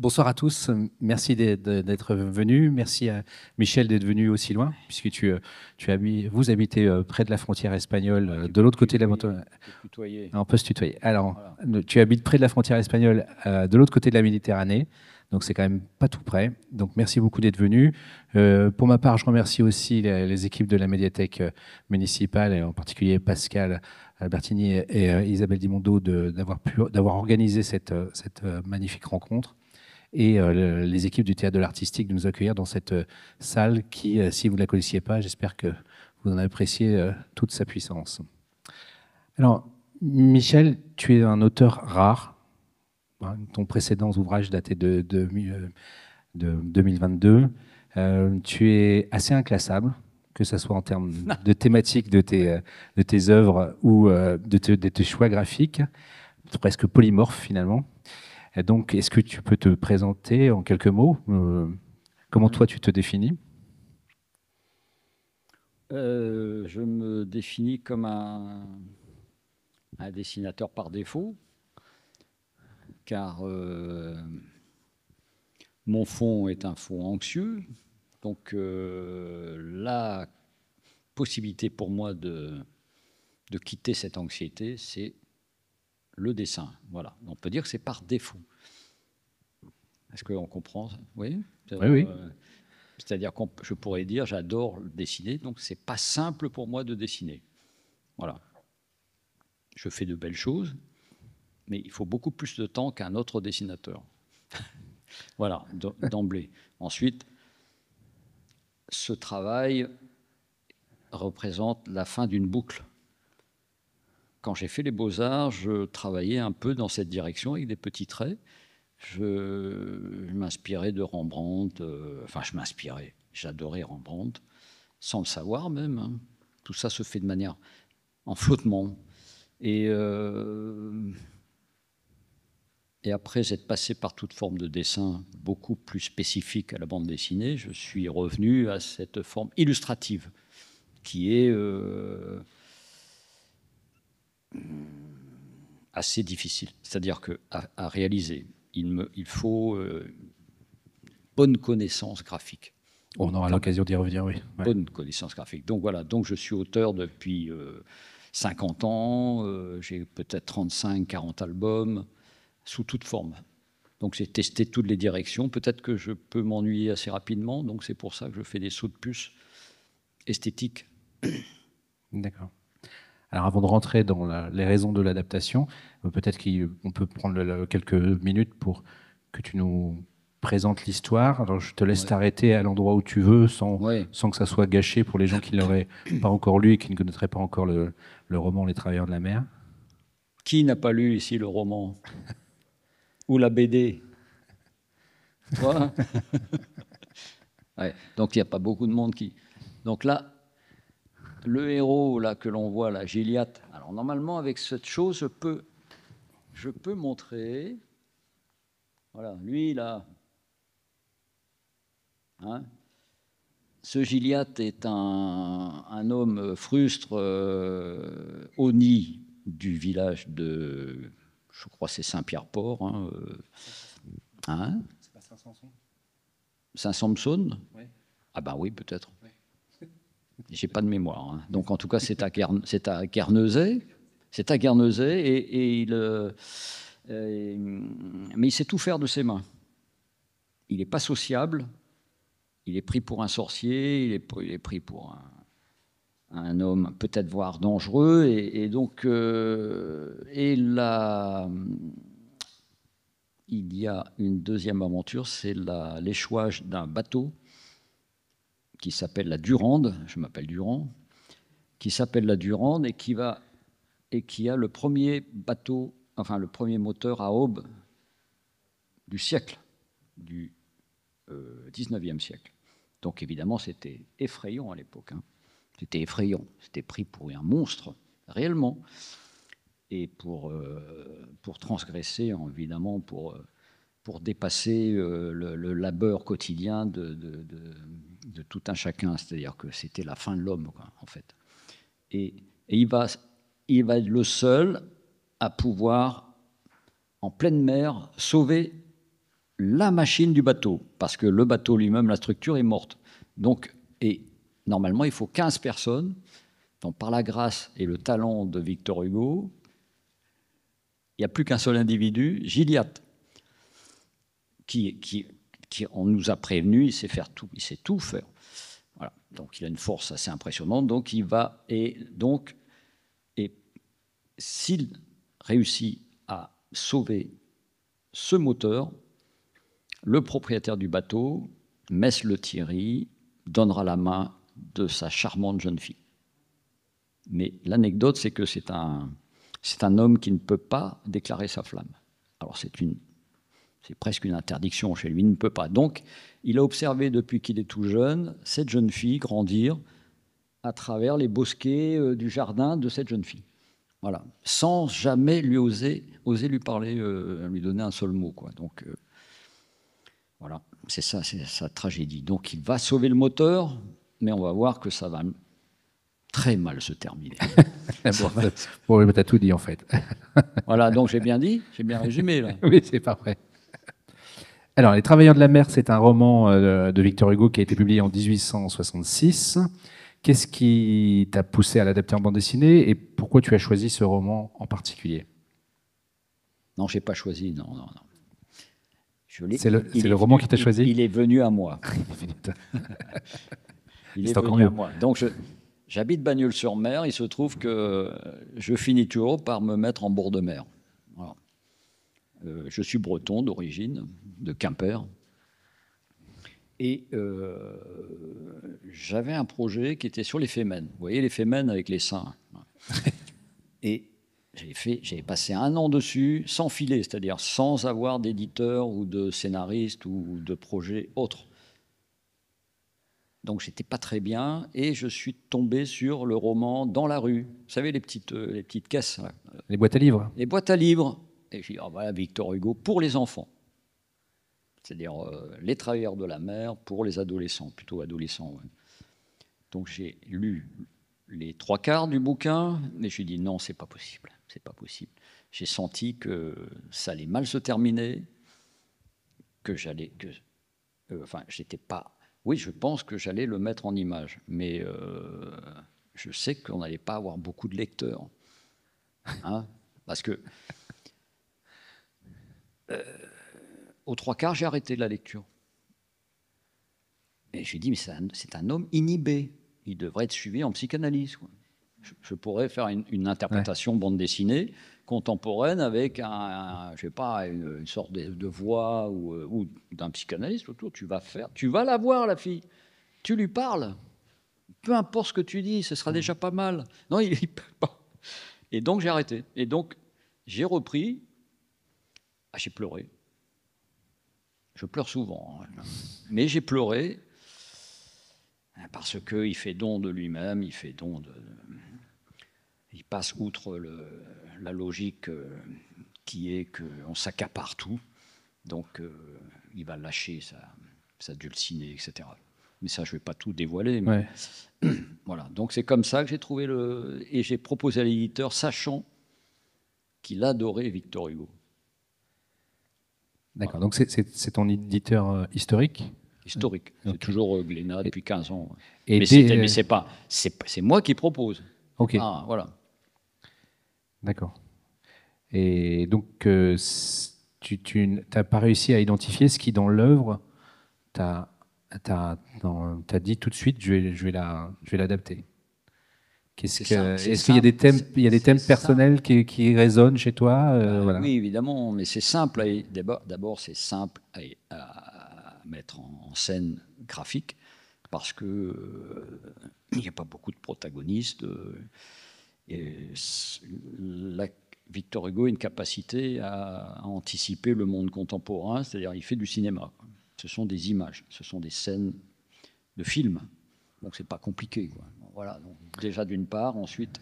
Bonsoir à tous, merci d'être venus, merci à Michel d'être venu aussi loin, puisque vous habitez près de la frontière espagnole, de l'autre côté de la montagne. On peut se tutoyer. Alors, Voilà. tu habites près de la frontière espagnole, de l'autre côté de la Méditerranée, donc c'est quand même pas tout près. Donc merci beaucoup d'être venu. Pour ma part, je remercie aussi les équipes de la médiathèque municipale, et en particulier Pascal Albertini et Isabelle Dimondo d'avoir organisé cette magnifique rencontre, et les équipes du Théâtre de l'Artistique de nous accueillir dans cette salle qui, si vous ne la connaissiez pas, j'espère que vous en appréciez toute sa puissance. Alors, Michel, tu es un auteur rare. Ton précédent ouvrage datait de 2022. Tu es assez inclassable, que ce soit en termes de thématiques de tes œuvres ou de tes choix graphiques, presque polymorphe finalement. Et donc, est-ce que tu peux te présenter en quelques mots? Comment toi tu te définis? Je me définis comme un dessinateur par défaut, car mon fond est un fond anxieux. Donc la possibilité pour moi de quitter cette anxiété, c'est le dessin. Voilà. On peut dire que c'est par défaut. Est-ce qu'on comprend? Oui. Oui, oui. C'est-à-dire que je pourrais dire j'adore dessiner, donc c'est pas simple pour moi de dessiner. Voilà. Je fais de belles choses, mais il faut beaucoup plus de temps qu'un autre dessinateur. Voilà, d'emblée. Ensuite, ce travail représente la fin d'une boucle. Quand j'ai fait les Beaux-Arts, je travaillais un peu dans cette direction avec des petits traits. Je m'inspirais de Rembrandt, j'adorais Rembrandt, sans le savoir même. Hein. Tout ça se fait de manière en flottement. Et après être passé par toute forme de dessin beaucoup plus spécifique à la bande dessinée, je suis revenu à cette forme illustrative qui est assez difficile. C'est-à-dire qu'à réaliser, il faut bonne connaissance graphique. On aura l'occasion d'y revenir, oui. Bonne connaissance graphique. Donc voilà, donc je suis auteur depuis 50 ans, j'ai peut-être 35, 40 albums, sous toute forme. Donc j'ai testé toutes les directions. Peut-être que je peux m'ennuyer assez rapidement, donc c'est pour ça que je fais des sauts de puce esthétiques. D'accord. Alors avant de rentrer dans les raisons de l'adaptation, peut-être qu'on peut prendre quelques minutes pour que tu nous présentes l'histoire. Alors je te laisse t'arrêter à l'endroit où tu veux, sans que ça soit gâché pour les gens qui ne l'auraient pas encore lu et qui ne connaîtraient pas encore le roman Les Travailleurs de la mer. Qui n'a pas lu ici le roman ou la BD? Toi? Ouais. Donc il n'y a pas beaucoup de monde qui... Donc là, le héros là, que l'on voit, là, Gilliatt, alors normalement avec cette chose, je peux montrer... Voilà, lui là... Hein, ce Gilliatt est un homme frustre, honni du village de, je crois c'est Saint-Pierre-Port. C'est pas Saint-Samson? Saint-Sampson? Oui. Ah ben oui, peut-être. Oui. J'ai pas de mémoire. Hein. Donc en tout cas, c'est à Guernesey. C'est à Guernesey et mais il sait tout faire de ses mains. Il n'est pas sociable. Il est pris pour un sorcier, il est pris pour un homme peut-être voire dangereux, et donc il y a une deuxième aventure, c'est l'échouage d'un bateau qui s'appelle la Durande, je m'appelle Durand, qui s'appelle la Durande et qui a le premier bateau, enfin le premier moteur à aube du siècle, du 19e siècle. Donc évidemment, c'était effrayant à l'époque. Hein. C'était effrayant. C'était pris pour un monstre, réellement. Et pour transgresser, évidemment, pour dépasser le labeur quotidien de tout un chacun. C'est-à-dire que c'était la fin de l'homme, en fait. Et il va être le seul à pouvoir, en pleine mer, sauver la machine du bateau, parce que le bateau lui-même, la structure est morte. Donc, et normalement, il faut 15 personnes. Donc, par la grâce et le talent de Victor Hugo, il n'y a plus qu'un seul individu, Gilliatt, qui on nous a prévenu, il sait tout faire. Voilà. Donc, il a une force assez impressionnante. Donc, il va et s'il réussit à sauver ce moteur, le propriétaire du bateau, Mess Lethierry, donnera la main de sa charmante jeune fille. Mais l'anecdote, c'est que c'est un homme qui ne peut pas déclarer sa flamme. Alors c'est presque une interdiction chez lui, il ne peut pas. Donc il a observé depuis qu'il est tout jeune cette jeune fille grandir à travers les bosquets du jardin de cette jeune fille. Voilà, sans jamais lui oser lui parler, lui donner un seul mot, quoi. Donc voilà, c'est ça, c'est sa tragédie. Donc il va sauver le moteur, mais on va voir que ça va très mal se terminer. Bon, tu as tout dit en fait. Voilà, donc j'ai bien dit, j'ai bien résumé là. Oui, c'est parfait. Alors, Les Travailleurs de la mer, c'est un roman de Victor Hugo qui a été publié en 1866. Qu'est-ce qui t'a poussé à l'adapter en bande dessinée et pourquoi tu as choisi ce roman en particulier? Non, je n'ai pas choisi, non. C'est le roman qui t'a choisi? Il est venu à moi. Il est venu à moi. Donc, j'habite Bagnols-sur-Mer. Il se trouve que je finis toujours par me mettre en bord de mer. Voilà. Je suis breton d'origine, de Quimper. Et j'avais un projet qui était sur les fémènes. Vous voyez les fémènes avec les seins. Et j'avais passé 1 an dessus sans filer, c'est-à-dire sans avoir d'éditeur ou de scénariste ou de projet autre. Donc j'étais pas très bien et je suis tombé sur le roman Dans la rue. Vous savez, les petites caisses là. Les boîtes à livres. Les boîtes à livres. Et j'ai dit, voilà, Victor Hugo pour les enfants. C'est-à-dire Les Travailleurs de la mer pour les adolescents, plutôt adolescents. Ouais. Donc j'ai lu les 3/4 du bouquin, mais je me suis dit non, c'est pas possible, c'est pas possible. J'ai senti que ça allait mal se terminer, j'étais pas. Oui, je pense que j'allais le mettre en image, mais je sais qu'on n'allait pas avoir beaucoup de lecteurs, hein, parce que aux 3/4, j'ai arrêté la lecture. Et j'ai dit, mais c'est un homme inhibé. Il devrait être suivi en psychanalyse. Quoi. Je pourrais faire une interprétation bande dessinée contemporaine avec je sais pas, une sorte de voix ou d'un psychanalyste autour. Tu vas la voir, la fille. Tu lui parles. Peu importe ce que tu dis, ce sera déjà pas mal. Non, il peut pas. Et donc, j'ai arrêté. Et donc, j'ai repris. Ah, j'ai pleuré. Je pleure souvent. Hein. Mais j'ai pleuré. Parce qu'il fait don de lui-même, il passe outre la logique qui est qu'on s'accapare tout, donc il va lâcher sa dulcinée, etc. Mais ça, je ne vais pas tout dévoiler. Mais ouais. Voilà, donc c'est comme ça que j'ai trouvé et j'ai proposé à l'éditeur, sachant qu'il adorait Victor Hugo. D'accord, voilà. Donc c'est ton éditeur historique? Historique. Okay. C'est toujours Glénat depuis 15 ans. Et mais c'est moi qui propose. Ok. Ah, voilà. D'accord. Et donc, tu n'as pas réussi à identifier ce qui, dans l'œuvre, t'as dit tout de suite, je vais l'adapter. Est-ce qu'il y a des thèmes personnels qui résonnent chez toi voilà. Oui, évidemment, mais c'est simple. D'abord, c'est simple à mettre en scène graphique parce que il n'y a pas beaucoup de protagonistes. Victor Hugo a une capacité à anticiper le monde contemporain, c'est-à-dire il fait du cinéma. Ce sont des images, ce sont des scènes de films. Donc c'est pas compliqué, quoi. Voilà. Donc, déjà d'une part, ensuite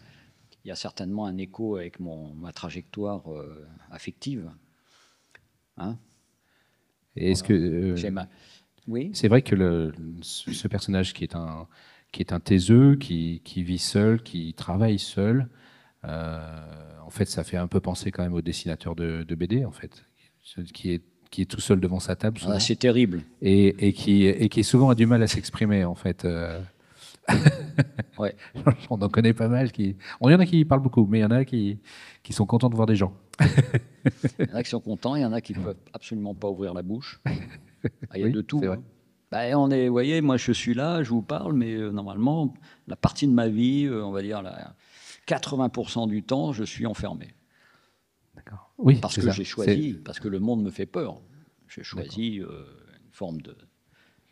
il y a certainement un écho avec ma trajectoire affective. Hein? Et est-ce que oui. C'est vrai que ce personnage qui est un taiseux, qui vit seul, qui travaille seul, en fait, ça fait un peu penser quand même au dessinateur de BD, en fait, qui qui est tout seul devant sa table souvent, c'est terrible. et qui souvent a du mal à s'exprimer en fait. Ouais. On en connaît pas mal qui. Il y en a qui parlent beaucoup, mais il y en a qui sont contents de voir des gens. Il y en a qui sont contents, il y en a qui ne peuvent absolument pas ouvrir la bouche. Il y a Oui, de tout. c'est vrai. Hein. Vous voyez, moi je suis là, je vous parle, mais normalement, la partie de ma vie, on va dire 80% du temps, je suis enfermé. D'accord. Oui, Parce c'est que ça. j'ai choisi, parce que le monde me fait peur. J'ai choisi une forme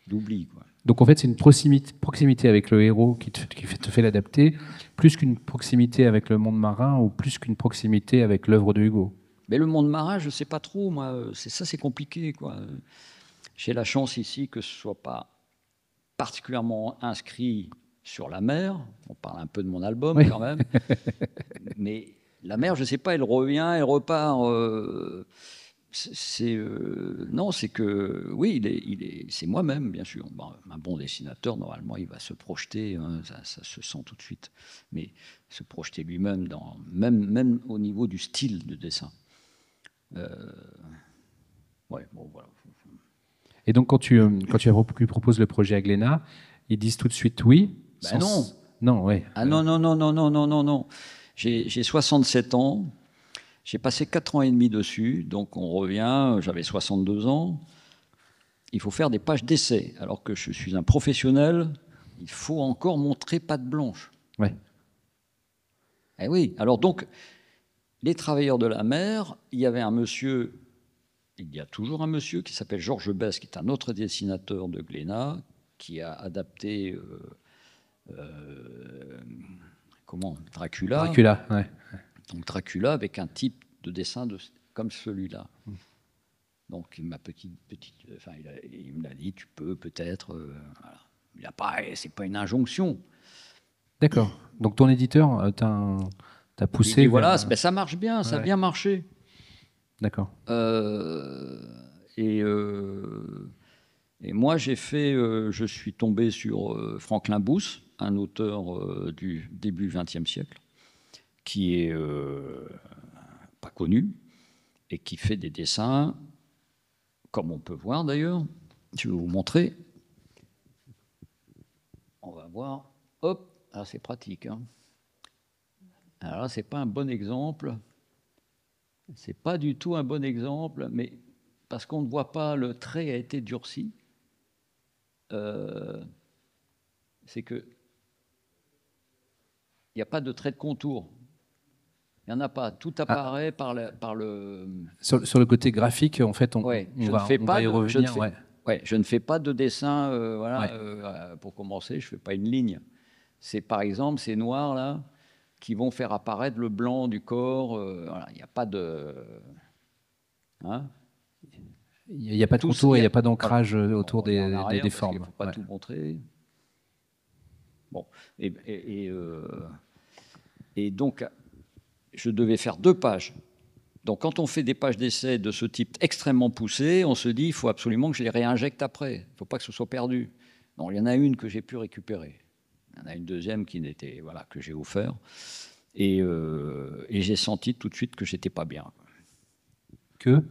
d'oubli, quoi. Donc en fait, c'est une proximité avec le héros qui te fait l'adapter, plus qu'une proximité avec le monde marin ou plus qu'une proximité avec l'œuvre de Hugo. Mais le monde marin, je ne sais pas trop, moi. C'est compliqué, quoi. J'ai la chance ici que ce ne soit pas particulièrement inscrit sur la mer. On parle un peu de mon album, oui, quand même. Mais la mer, je ne sais pas, elle revient, elle repart. Non, c'est que oui, c'est moi-même, bien sûr. Bon, un bon dessinateur, normalement, il va se projeter, hein, ça se sent tout de suite. Mais se projeter lui-même, même au niveau du style de dessin. Ouais, bon, voilà. Et donc, quand tu lui proposes le projet à Glénat, ils disent tout de suite oui? Ben non. Non, ouais. Ah non, non, non, non, non, non, non, non. J'ai 67 ans. J'ai passé 4 ans et demi dessus. Donc, on revient. J'avais 62 ans. Il faut faire des pages d'essai. Alors que je suis un professionnel, il faut encore montrer patte blanche. Ouais. Eh oui. Alors, donc, les travailleurs de la mer, il y avait un monsieur. Il y a toujours un monsieur qui s'appelle Georges Besse, qui est un autre dessinateur de Glénat, qui a adapté Dracula. Dracula, ouais. Donc Dracula avec un type de dessin comme celui-là. Donc ma petite, il me l'a dit, tu peux peut-être. Voilà. C'est pas une injonction. D'accord. Donc ton éditeur t'a poussé. Il dit, voilà, ça marche bien, ça a bien marché. D'accord. Et moi, je suis tombé sur Franklin Booth, un auteur du début XXe siècle, qui est pas connu et qui fait des dessins, comme on peut voir d'ailleurs. Je vais vous montrer. On va voir. Hop, ah, c'est pratique. Hein. Alors là, c'est pas un bon exemple. C'est pas du tout un bon exemple, mais parce qu'on ne voit pas, le trait a été durci. C'est que il n'y a pas de trait de contour. Il n'y en a pas. Tout apparaît par le... Sur le côté graphique, en fait, on va y revenir. Je ne fais pas de dessin, pour commencer, je ne fais pas une ligne. C'est par exemple ces noirs là qui vont faire apparaître le blanc du corps. Il n'y a pas de... Hein, il n'y a pas de contour et il n'y a pas d'ancrage autour des formes. Il ne faut pas tout montrer. Bon. Et donc, je devais faire 2 pages. Donc, quand on fait des pages d'essai de ce type extrêmement poussées, on se dit il faut absolument que je les réinjecte après. Il ne faut pas que ce soit perdu. Donc, il y en a une que j'ai pu récupérer. Il y en a une deuxième que j'ai offert. Et j'ai senti tout de suite que j'étais pas bien. Que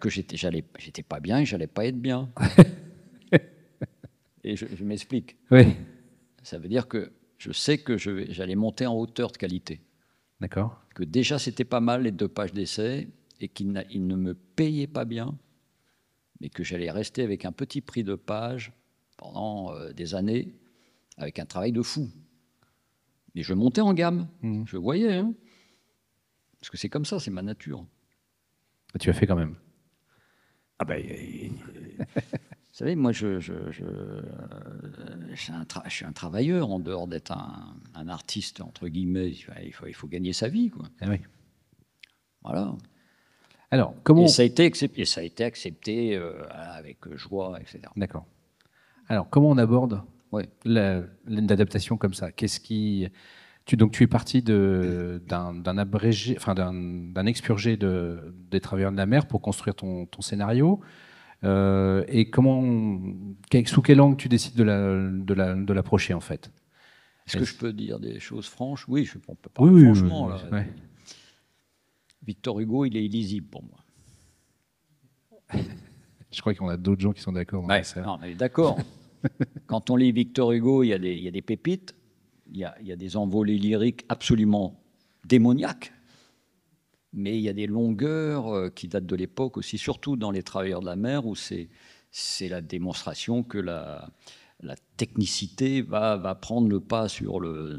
j'étais pas bien et j'allais pas être bien. Et je m'explique. Oui. Ça veut dire que je sais que j'allais monter en hauteur de qualité. D'accord. Que déjà c'était pas mal les 2 pages d'essai et qu'il ne me payait pas bien, mais que j'allais rester avec un petit prix de page pendant des années avec un travail de fou. Et je montais en gamme. Je voyais, hein, parce que c'est comme ça, c'est ma nature. Tu as fait quand même. Ah ben, vous savez, moi, je suis un travailleur en dehors d'être un artiste, entre guillemets. Il faut gagner sa vie, quoi. Ah oui. Voilà. Alors, comment... Et ça a été accepté avec joie, etc. D'accord. Alors, comment on aborde l'adaptation comme ça? Qu'est-ce qui... Donc, tu es parti d'un abrégé, enfin d'un expurgé des travailleurs de la mer pour construire ton scénario. Et sous quel angle tu décides de l'approcher en fait? Est-ce que je peux dire des choses franches? Oui, je peux parler franchement. Oui, ouais. Victor Hugo, il est illisible pour moi. Je crois qu'on a d'autres gens qui sont d'accord dans Ouais, ça. non, mais d'accord. Quand on lit Victor Hugo, il y a des pépites, il y a des envolées lyriques absolument démoniaques, mais il y a des longueurs qui datent de l'époque aussi, surtout dans Les Travailleurs de la mer, où c'est la démonstration que la technicité va prendre le pas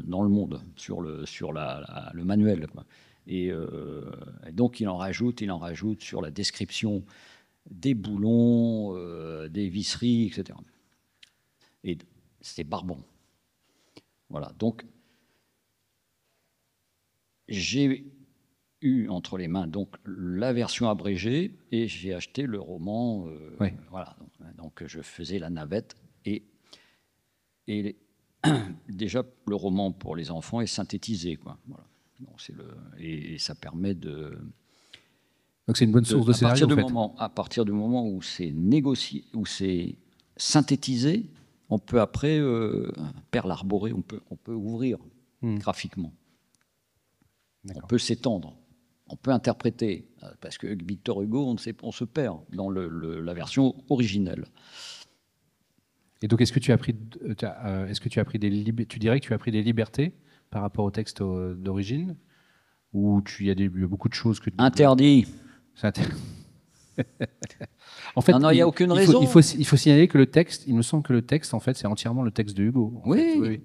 dans le monde, sur le manuel, quoi. Et donc il en rajoute sur la description des boulons, des visseries, etc. Et c'est barbant. Voilà, donc j'ai eu entre les mains donc la version abrégée et j'ai acheté le roman. Oui. Voilà, donc je faisais la navette et déjà le roman pour les enfants est synthétisé, quoi. Voilà. Donc et ça permet de. Donc c'est une bonne source de scénario, en fait. À partir du moment où c'est négocié, où c'est synthétisé, on peut après perlarborer, on peut ouvrir graphiquement. On peut s'étendre, on peut interpréter, parce que Victor Hugo, on se perd dans la version originelle. Et donc, est-ce que tu as pris tu dirais que tu as pris des libertés par rapport au texte d'origine, ou il y a beaucoup de choses que Interdit. En fait, non, il n'y a aucune raison. Il faut signaler que le texte, il me semble que le texte, en fait, c'est entièrement le texte de Hugo. Oui.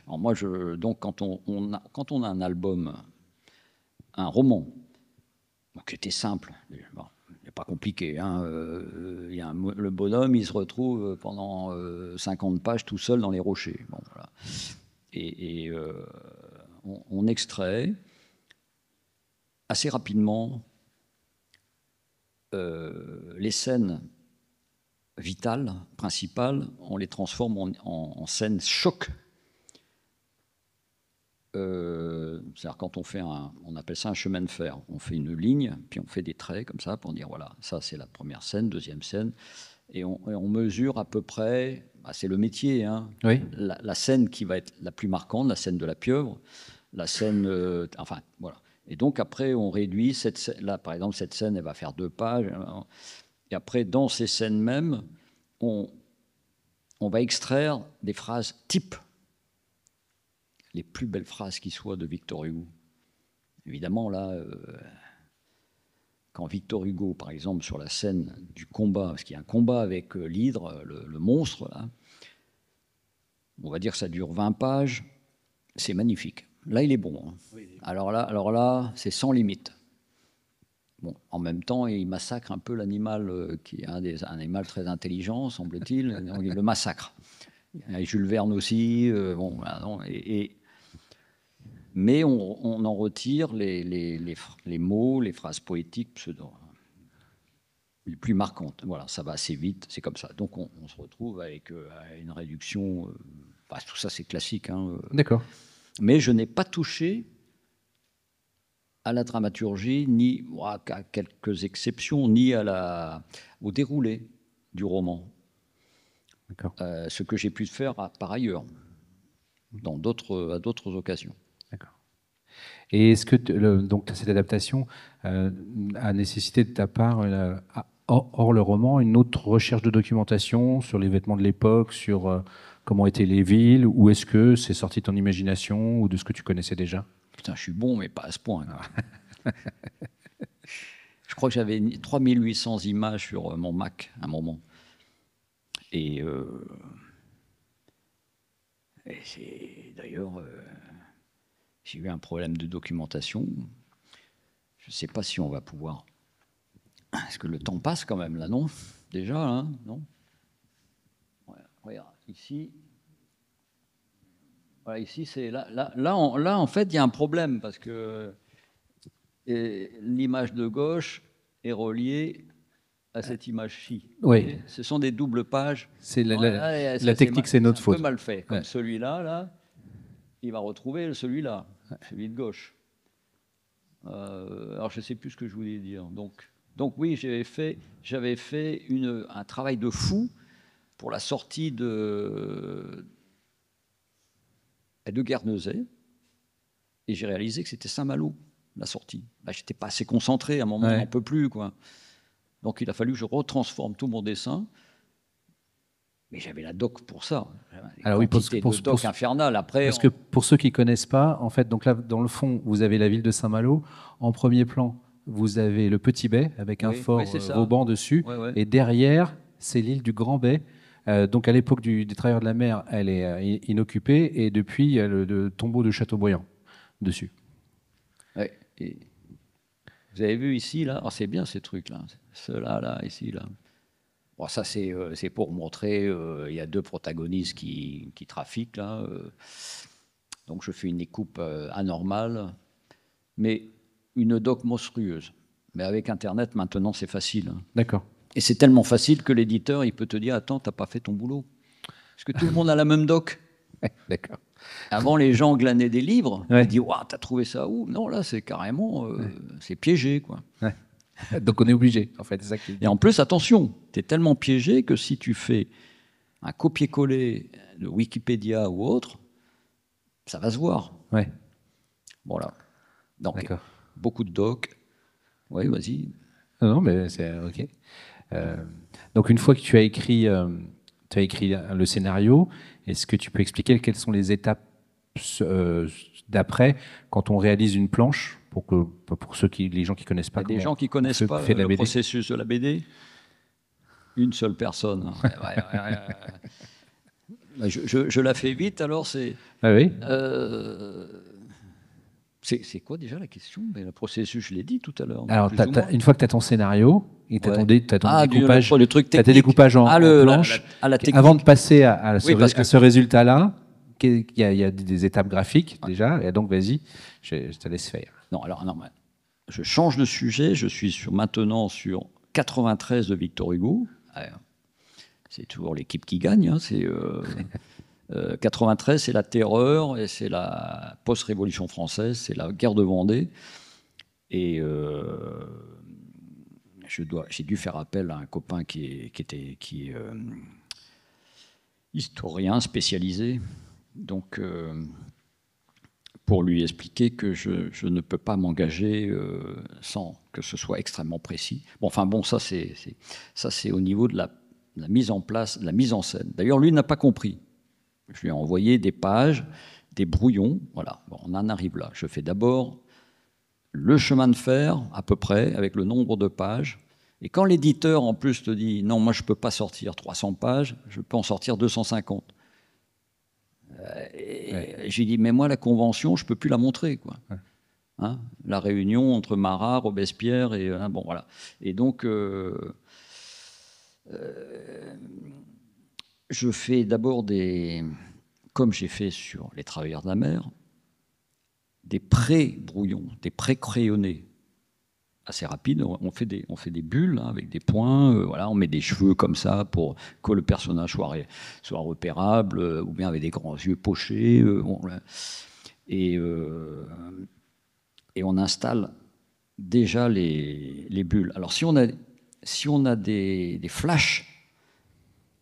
Alors moi, donc quand on a un album, un roman, qui était simple, bon, pas compliqué, hein, le bonhomme, il se retrouve pendant 50 pages tout seul dans les rochers. Bon, voilà. Et on extrait assez rapidement les scènes vitales, principales, on les transforme en scènes choc. C'est-à-dire quand on appelle ça un chemin de fer, on fait une ligne, puis on fait des traits comme ça pour dire voilà, ça c'est la première scène, deuxième scène, et on mesure à peu près, c'est le métier, hein, oui. la scène qui va être la plus marquante, la scène de la pieuvre, la scène, enfin voilà. Et donc après on réduit là par exemple cette scène elle va faire 2 pages, et après dans ces scènes mêmes on va extraire des phrases types. Les plus belles phrases qui soient de Victor Hugo. Évidemment, là, quand Victor Hugo, par exemple, sur la scène du combat, parce qu'il y a un combat avec l'hydre, le monstre, là, on va dire que ça dure 20 pages, c'est magnifique. Là, il est bon. Hein. Oui, il est bon. Alors là, c'est sans limite. Bon, en même temps, il massacre un peu l'animal, qui est un animal très intelligent, semble-t-il, il le massacre. Il y a Jules Verne aussi, bon, voilà, non, mais on en retire les mots, les phrases poétiques les plus marquantes. Voilà, ça va assez vite, c'est comme ça. Donc on se retrouve avec une réduction. Tout ça, c'est classique. Hein, D'accord. Mais je n'ai pas touché à la dramaturgie, ni à quelques exceptions, ni au déroulé du roman. D'accord. Ce que j'ai pu faire par ailleurs, à d'autres occasions. D'accord. Et est-ce que donc cette adaptation a nécessité de ta part, hors le roman, une autre recherche de documentation sur les vêtements de l'époque, sur comment étaient les villes, ou est-ce que c'est sorti de ton imagination ou de ce que tu connaissais déjà? Putain, je suis bon, mais pas à ce point. Je crois que j'avais 3800 images sur mon Mac à un moment. Et d'ailleurs, j'ai eu un problème de documentation. Je ne sais pas si on va pouvoir. Est-ce que le temps passe quand même là, non? Déjà, hein, non? Ouais, regarde, ici. Voilà, ici, c'est là, en fait, il y a un problème parce que l'image de gauche est reliée à cette image-ci. Oui. Ce sont des doubles pages. C'est la technique, c'est notre faute. C'est un peu mal fait. Comme celui-là, là, il va retrouver celui-là, celui de gauche. Alors, je ne sais plus ce que je voulais dire. Donc oui, j'avais fait un travail de fou pour la sortie de Guernesey, et j'ai réalisé que c'était Saint-Malo, la sortie. Je n'étais pas assez concentré, à un moment, on n'en peut plus, quoi. Donc il a fallu que je retransforme tout mon dessin. Mais j'avais la doc pour ça. Alors oui, doc infernale. Après, parce que pour ceux qui ne connaissent pas, en fait, donc là, dans le fond, vous avez la ville de Saint-Malo. En premier plan, vous avez le Petit Bay avec un fort Vauban dessus. Et derrière, c'est l'île du Grand Bay. Donc à l'époque des travailleurs de la mer, elle est inoccupée. Et depuis, il y a le tombeau de Châteaubriand dessus. Ouais. Et vous avez vu ici, là, c'est bien ces trucs-là. Ceux-là, là, ici, là. Bon, ça, c'est pour montrer, il y a 2 protagonistes qui trafiquent, là. Donc, je fais une découpe anormale, mais une doc monstrueuse. Mais avec Internet, maintenant, c'est facile. Hein. D'accord. Et c'est tellement facile que l'éditeur, il peut te dire, attends, t'as pas fait ton boulot. Parce que tout le monde a la même doc. D'accord. Avant, les gens glanaient des livres. Ils disent, waouh, t'as trouvé ça où? Non, là, c'est carrément, c'est piégé, quoi. Ouais. Donc on est obligé, en fait. Ça et en plus, attention, tu es tellement piégé que si tu fais un copier-coller de Wikipédia ou autre, ça va se voir. Ouais. Voilà. Donc, beaucoup de docs. Oui, vas-y. Non, mais c'est OK. Donc une fois que tu as écrit le scénario, est-ce que tu peux expliquer quelles sont les étapes d'après quand on réalise une planche pour les gens qui connaissent pas. Il y a des gens qui connaissent pas le processus de la BD. Une seule personne. Je la fais vite, alors c'est. Ah oui. C'est quoi déjà la question? Mais le processus, je l'ai dit tout à l'heure. Alors, une fois que tu as ton scénario, et tu as ton découpage, tu as tes découpages en planche, avant de passer à ce résultat-là, il y a des étapes graphiques déjà, et donc vas-y, je te laisse faire. Non, je change de sujet, je suis maintenant sur 93 de Victor Hugo. C'est toujours l'équipe qui gagne. Hein, 93, c'est la terreur, et c'est la post-révolution française, c'est la guerre de Vendée. Et j'ai dû faire appel à un copain qui est historien spécialisé. Donc, pour lui expliquer que je ne peux pas m'engager sans que ce soit extrêmement précis. Bon, enfin bon, ça c'est au niveau de la mise en place, de la mise en scène. D'ailleurs, lui n'a pas compris. Je lui ai envoyé des pages, des brouillons. Voilà, bon, on en arrive là. Je fais d'abord le chemin de fer, à peu près, avec le nombre de pages. Et quand l'éditeur, en plus, te dit « Non, moi, je ne peux pas sortir 300 pages, je peux en sortir 250 ». J'ai dit, mais moi, la convention, je ne peux plus la montrer, quoi. Ouais. Hein, la réunion entre Marat, Robespierre, et bon, voilà. Et donc, je fais d'abord comme j'ai fait sur les travailleurs de la mer, des pré-brouillons, des pré-crayonnés, assez rapides. On fait des bulles hein, avec des points, voilà, on met des cheveux comme ça pour que le personnage soit repérable, ou bien avec des grands yeux pochés. Et on installe déjà les bulles. Alors si on a des flashs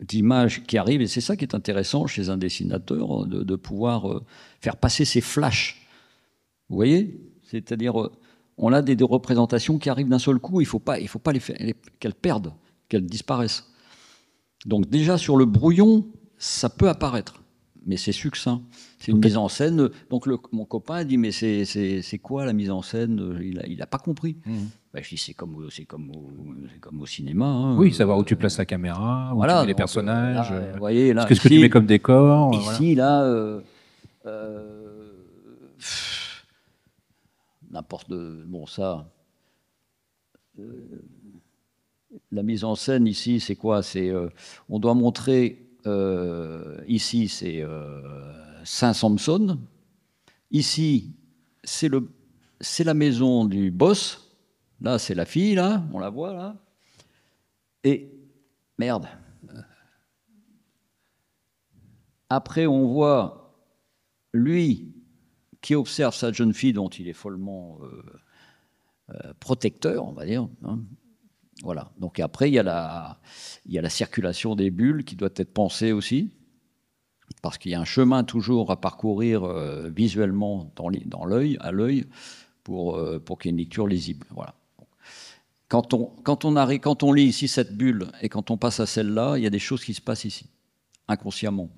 d'images qui arrivent, et c'est ça qui est intéressant chez un dessinateur, de pouvoir faire passer ces flashs. Vous voyez? C'est-à-dire... on a des représentations qui arrivent d'un seul coup, il ne faut pas qu'elles perdent, qu'elles disparaissent. Donc déjà sur le brouillon, ça peut apparaître, mais c'est succinct. C'est une mise en scène. Donc mon copain a dit, mais c'est quoi la mise en scène? Il n'a pas compris. Ben, je dis, c'est comme au cinéma. Hein, oui, savoir où tu places la caméra, où tu mets les personnages, voyez, là, qu'est-ce que tu mets comme décor. Ici, voilà. N'importe... Bon, ça... la mise en scène, ici, c'est quoi? On doit montrer... ici, c'est Saint-Sampson. Ici, c'est la maison du boss. Là, c'est la fille, là. On la voit, là. Et... Merde. Après, on voit lui... qui observe sa jeune fille dont il est follement protecteur, on va dire. Hein. Voilà. Donc après, il y a la circulation des bulles qui doit être pensée aussi, parce qu'il y a un chemin toujours à parcourir visuellement à l'œil, pour qu'il y ait une lecture lisible. Voilà. quand on lit ici cette bulle et quand on passe à celle-là, il y a des choses qui se passent ici, inconsciemment.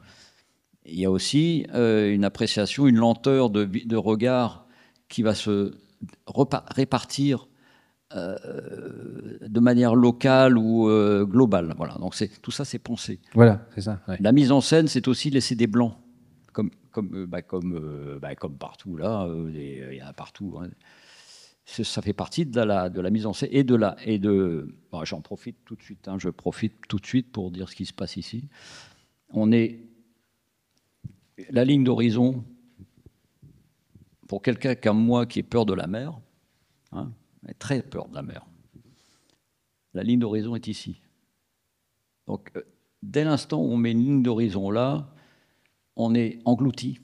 Il y a aussi une appréciation, une lenteur de regard qui va se répartir de manière locale ou globale. Voilà. Donc tout ça, c'est pensé. Voilà, c'est ça. Ouais. La mise en scène, c'est aussi laisser des blancs, comme partout là. Il y en a partout. Hein. Ça fait partie de la mise en scène bon, j'en profite tout de suite. Hein, je profite tout de suite pour dire ce qui se passe ici. La ligne d'horizon, pour quelqu'un comme moi qui ait peur de la mer, hein, très peur de la mer, la ligne d'horizon est ici. Donc, dès l'instant où on met une ligne d'horizon là, on est englouti.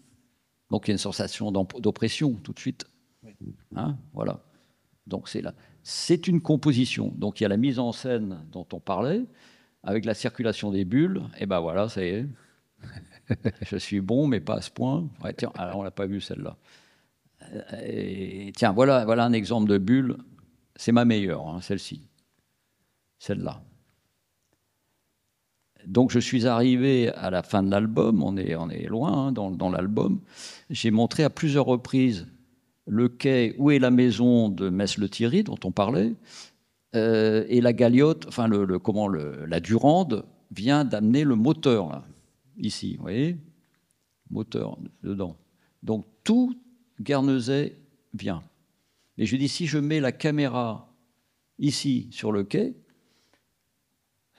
Donc, il y a une sensation d'oppression tout de suite. Hein, voilà. Donc, c'est une composition. Donc, il y a la mise en scène dont on parlait, avec la circulation des bulles. Et ben voilà, ça y est. Je suis bon, mais pas à ce point. Ouais, tiens, alors on l'a pas vu celle-là. Tiens, voilà un exemple de bulle. C'est ma meilleure, hein, celle-ci. Celle-là. Donc je suis arrivé à la fin de l'album, on est loin hein, dans l'album. J'ai montré à plusieurs reprises le quai où est la maison de Mess-Lethierry dont on parlait, et la galiote, enfin la Durande vient d'amener le moteur là. Ici, vous voyez, moteur dedans. Donc tout Guernesey vient. Et je dis, si je mets la caméra ici sur le quai,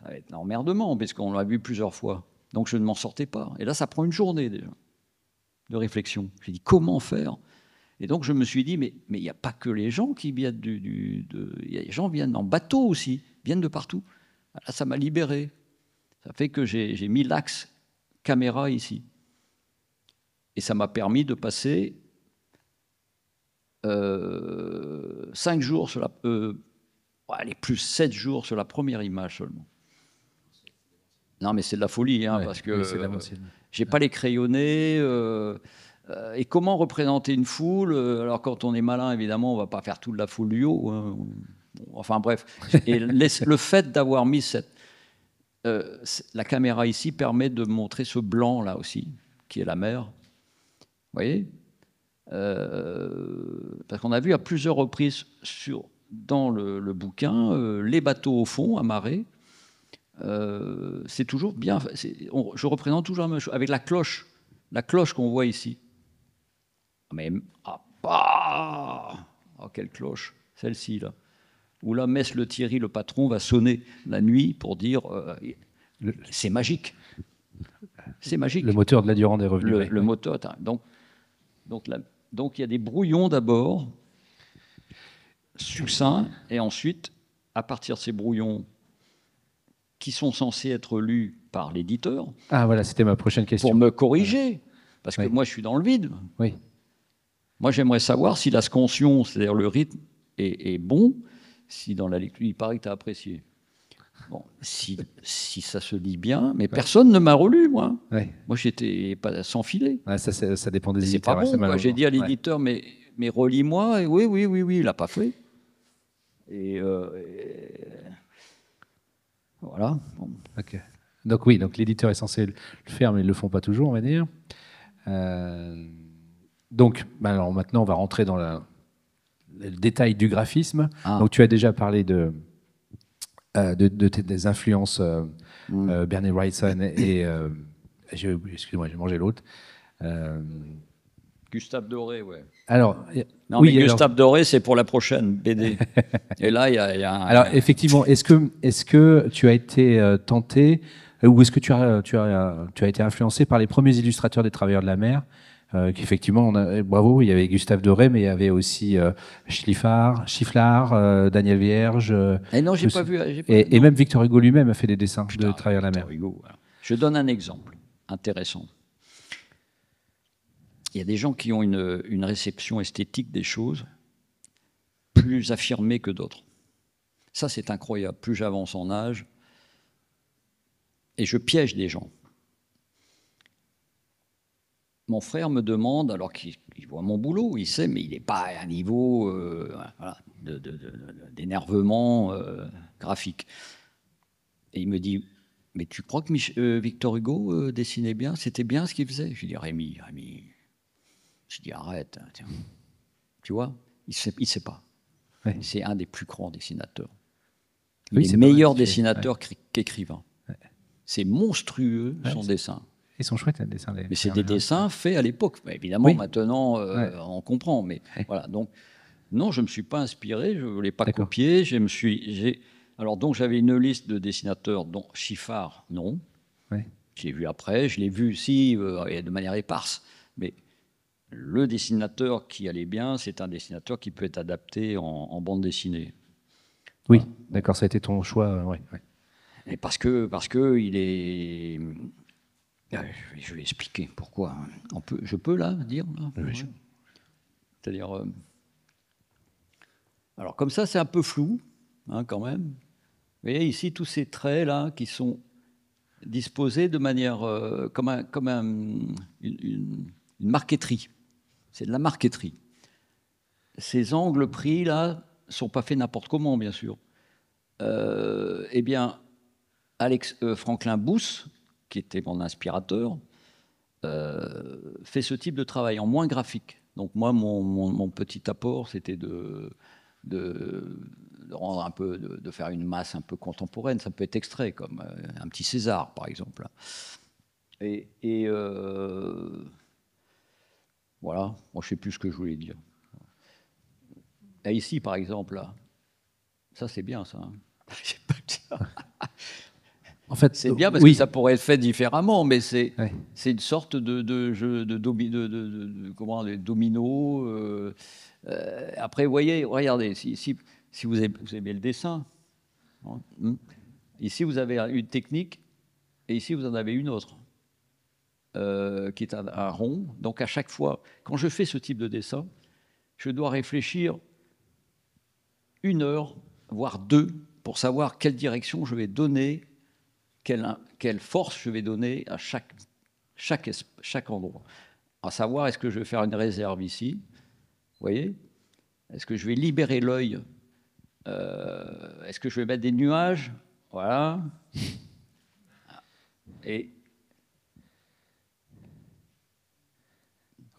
ça va être un emmerdement, parce qu'on l'a vu plusieurs fois. Donc je ne m'en sortais pas. Et là, ça prend une journée déjà de réflexion. J'ai dit, comment faire? Et donc je me suis dit, mais il n'y a pas que les gens qui viennent les gens viennent en bateau aussi, viennent de partout. Là, ça m'a libéré. Ça fait que j'ai mis l'axe caméra ici. Et ça m'a permis de passer 5 jours sur plus 7 jours sur la première image seulement. Non, mais c'est de la folie, hein, ouais, parce que j'ai pas les crayonnés. Et comment représenter une foule? Alors quand on est malin, évidemment, on va pas faire toute la foule du haut. Hein. Enfin bref. Et le fait d'avoir mis la caméra ici permet de montrer ce blanc là aussi, qui est la mer. Vous voyez, parce qu'on a vu à plusieurs reprises dans le bouquin les bateaux au fond, amarrés. C'est toujours bien. Je représente toujours la même chose avec la cloche qu'on voit ici. Mais quelle cloche, celle-ci là, où là Mess-Lethierry, le patron, va sonner la nuit pour dire c'est magique. C'est magique. Le moteur de la Durande est revenu. Le moteur. Donc il y a des brouillons d'abord, succincts, et ensuite, à partir de ces brouillons qui sont censés être lus par l'éditeur. Ah voilà, c'était ma prochaine question. Pour me corriger, parce que moi je suis dans le vide. Oui. Moi j'aimerais savoir si la scansion, c'est-à-dire le rythme, est bon, si dans la lecture, il paraît que tu as apprécié. Bon, si ça se lit bien, mais personne ne m'a relu, moi. Ouais. Moi, j'étais pas sans filet. Ouais, ça dépend des éditeurs. C'est pas bon. J'ai dit à l'éditeur, mais relis-moi. Et oui, il l'a pas fait. Et voilà. Bon. Okay. Donc oui, donc l'éditeur est censé le faire, mais ils le font pas toujours, on va dire. Donc, alors maintenant, on va rentrer dans le détail du graphisme. Donc, tu as déjà parlé des influences Bernie Wrightson et excusez-moi, j'ai mangé l'autre. Gustave Doré, ouais. Alors, non, oui, mais Gustave Doré, c'est pour la prochaine BD. Et là, il y a un... Alors, effectivement, est-ce que tu as été tenté, ou est-ce que tu as été influencé par les premiers illustrateurs des Travailleurs de la mer? Qu'effectivement, bravo, il y avait Gustave Doré, mais il y avait aussi Chifflard, Daniel Vierge. Et non, j'ai pas vu. Et même Victor Hugo lui-même a fait des dessins de Travailleurs de la mer. Hugo, voilà. Je donne un exemple intéressant. Il y a des gens qui ont une réception esthétique des choses plus affirmée que d'autres. Ça, c'est incroyable. Plus j'avance en âge, et je piège des gens. mon frère me demande, alors qu'il voit mon boulot, il sait, mais il n'est pas à un niveau voilà, d'énervement graphique. Et il me dit, mais tu crois que Victor Hugo dessinait bien? C'était bien ce qu'il faisait? Je lui dis, Rémi, je dis, arrête, tiens. Tu vois, il sait pas. Ouais. C'est un des plus grands dessinateurs. Il est meilleur dessinateur qu'écrivain. Ouais. C'est monstrueux, son dessin. Ils sont chouettes, les dessins. Mais c'est des dessins faits à l'époque. Évidemment, maintenant, on comprend. Mais voilà, donc, non, je ne me suis pas inspiré, je ne l'ai pas copié. Alors, donc, j'avais une liste de dessinateurs, dont Chiffard, non. Ouais. Je l'ai vu après, je l'ai vu aussi de manière éparse. Mais le dessinateur qui allait bien, c'est un dessinateur qui peut être adapté en bande dessinée. Oui, voilà. D'accord, ça a été ton choix. Ouais. Et parce que il est... Je vais expliquer pourquoi. Je peux là dire là, oui. C'est-à-dire... alors comme ça, c'est un peu flou, hein, quand même. Vous voyez ici tous ces traits là qui sont disposés de manière comme une marqueterie. C'est de la marqueterie. Ces angles pris là sont pas faits n'importe comment, bien sûr. Eh bien, Franklin Booth, qui était mon inspirateur, fait ce type de travail en moins graphique. Donc moi, mon petit apport, c'était de rendre un peu, de faire une masse un peu contemporaine. Ça peut être extrait, comme un petit César, par exemple. Et voilà, moi, je ne sais plus ce que je voulais dire. Et ici, par exemple, là, ça, c'est bien, ça. Hein. Je sais pas dire. En fait, c'est bien parce que ça pourrait être fait différemment, mais c'est une sorte de jeu de domino. Après, vous voyez, regardez, si vous aimez le dessin, hein, ici vous avez une technique et ici vous en avez une autre, qui est un rond. Donc à chaque fois, quand je fais ce type de dessin, je dois réfléchir 1 heure, voire 2, pour savoir quelle direction je vais donner, quelle force je vais donner à chaque endroit. À savoir, est-ce que je vais faire une réserve ici? Vous voyez? Est-ce que je vais libérer l'œil? Est-ce que je vais mettre des nuages? Voilà. Et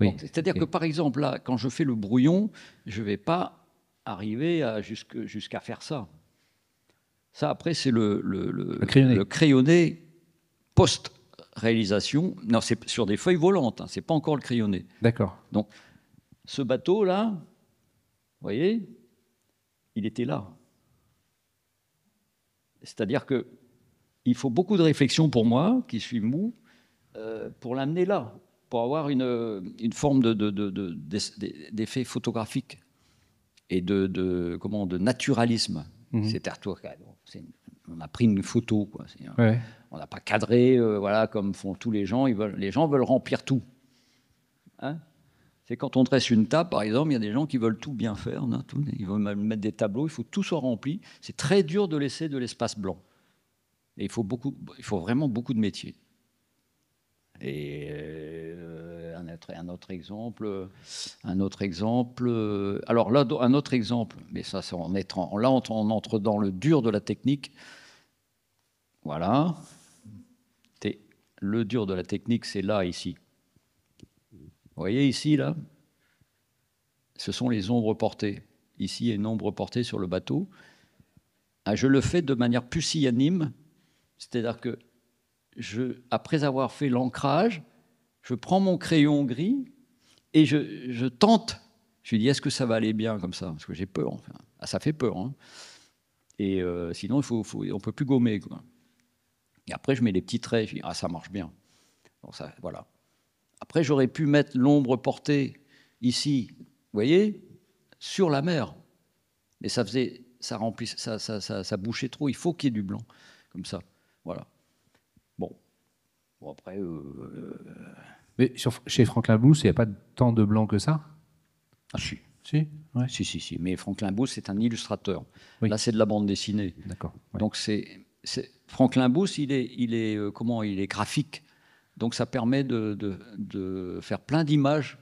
oui. C'est-à-dire que, par exemple, là, quand je fais le brouillon, je ne vais pas arriver jusqu'à faire ça. Ça, après, c'est le crayonné post-réalisation. Non, c'est sur des feuilles volantes, hein, c'est pas encore le crayonné. D'accord. Donc, ce bateau-là, vous voyez, il était là. C'est-à-dire qu'il faut beaucoup de réflexion pour moi, qui suis mou, pour l'amener là, pour avoir une forme d'effet photographique et de naturalisme. On a pris une photo, quoi. On n'a pas cadré, voilà, comme font tous les gens. Les gens veulent remplir tout. Hein? C'est quand on dresse une table, par exemple, il y a des gens qui veulent tout bien faire. Hein, tout, ils veulent mettre des tableaux, il faut que tout soit rempli. C'est très dur de laisser de l'espace blanc. Et il faut vraiment beaucoup de métiers. Et un autre exemple. Alors là, un autre exemple, mais ça, là, on entre dans le dur de la technique. Voilà. Le dur de la technique, c'est là, ici. Vous voyez ici, là, ce sont les ombres portées. Ici, il y a une ombre portée sur le bateau. Ah, je le fais de manière pusillanime, c'est-à-dire que après avoir fait l'ancrage, je prends mon crayon gris et je tente. Je lui dis, est-ce que ça va aller bien comme ça? Parce que j'ai peur. Enfin. Ah, ça fait peur. Hein. Et sinon, on ne peut plus gommer, quoi. Et après, je mets des petits traits. Je dis, ah, ça marche bien. Donc ça, voilà. Après, j'aurais pu mettre l'ombre portée ici, vous voyez, sur la mer. Mais ça bouchait trop. Il faut qu'il y ait du blanc, comme ça. Voilà. Bon après... Mais chez Franklin Booth, il n'y a pas tant de blanc que ça? Ah, si. Si, ouais. Si. Mais Franklin Booth, c'est un illustrateur. Oui. Là, c'est de la bande dessinée. D'accord. Ouais. Donc, Franklin Booth, il est graphique. Donc ça permet de faire plein d'images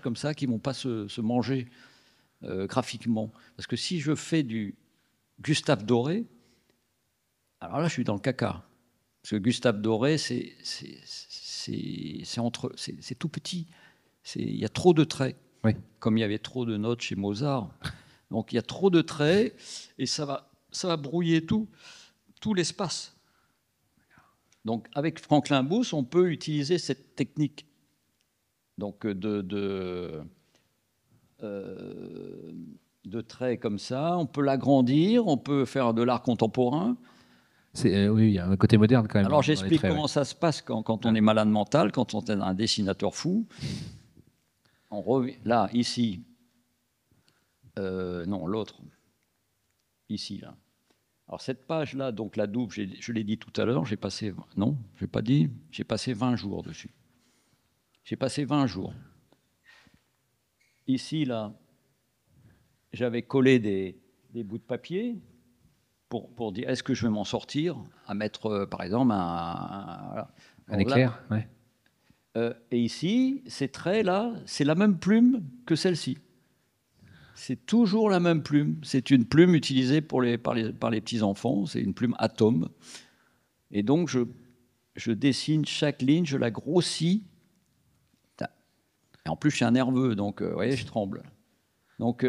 comme ça qui ne vont pas se manger graphiquement. Parce que si je fais du Gustave Doré, alors là je suis dans le caca. Parce que Gustave Doré, c'est tout petit. Il y a trop de traits. Oui. Comme il y avait trop de notes chez Mozart. Donc il y a trop de traits et ça va brouiller tout l'espace. Donc avec Franklin Booth, on peut utiliser cette technique donc de traits comme ça. On peut l'agrandir, on peut faire de l'art contemporain. Oui, il y a un côté moderne quand même. Alors j'explique comment ça se passe quand on est malade mental, quand on est un dessinateur fou. On revient là, ici. Non, l'autre. Ici, là. Alors cette page-là, donc la double, je l'ai dit tout à l'heure, j'ai passé... Non, je n'ai pas dit. J'ai passé 20 jours dessus. J'ai passé 20 jours. Ici, là, j'avais collé des bouts de papier pour dire est-ce que je vais m'en sortir à mettre, par exemple, un éclair. Ouais. Et ici, ces traits-là, c'est la même plume que celle-ci. C'est toujours la même plume. C'est une plume utilisée par les petits-enfants. C'est une plume atome. Et donc, je dessine chaque ligne, je la grossis. Et en plus, je suis un nerveux, donc, vous voyez, je tremble. Donc,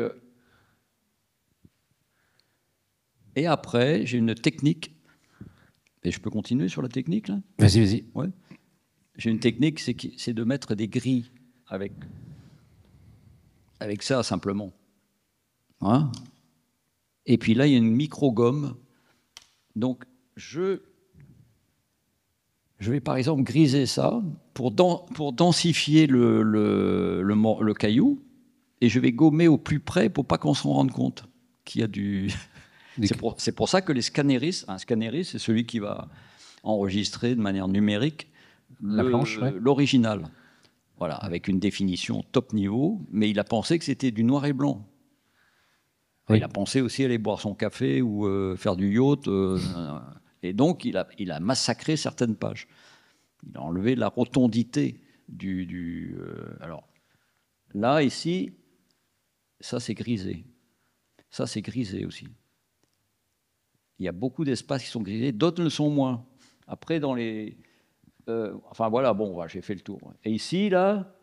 et après, j'ai une technique. Et je peux continuer sur la technique, là ? Vas-y. Ouais. J'ai une technique, c'est de mettre des grilles avec ça, simplement. Hein ? Et puis là, il y a une micro-gomme. Donc, je vais par exemple griser ça pour densifier le caillou, et je vais gommer au plus près pour pas qu'on s'en rende compte qu'il y a du... C'est pour ça que les scanneristes, un scannériste, c'est celui qui va enregistrer de manière numérique l'original. Voilà, avec une définition top niveau, mais il a pensé que c'était du noir et blanc. Oui. Il a pensé aussi aller boire son café ou faire du yacht. Et donc, il a massacré certaines pages. Il a enlevé la rotondité alors, là, ici, ça, c'est grisé. Ça, c'est grisé aussi. Il y a beaucoup d'espaces qui sont grisés, d'autres le sont moins. Après, dans les... enfin, voilà, bon, j'ai fait le tour. Et ici, là,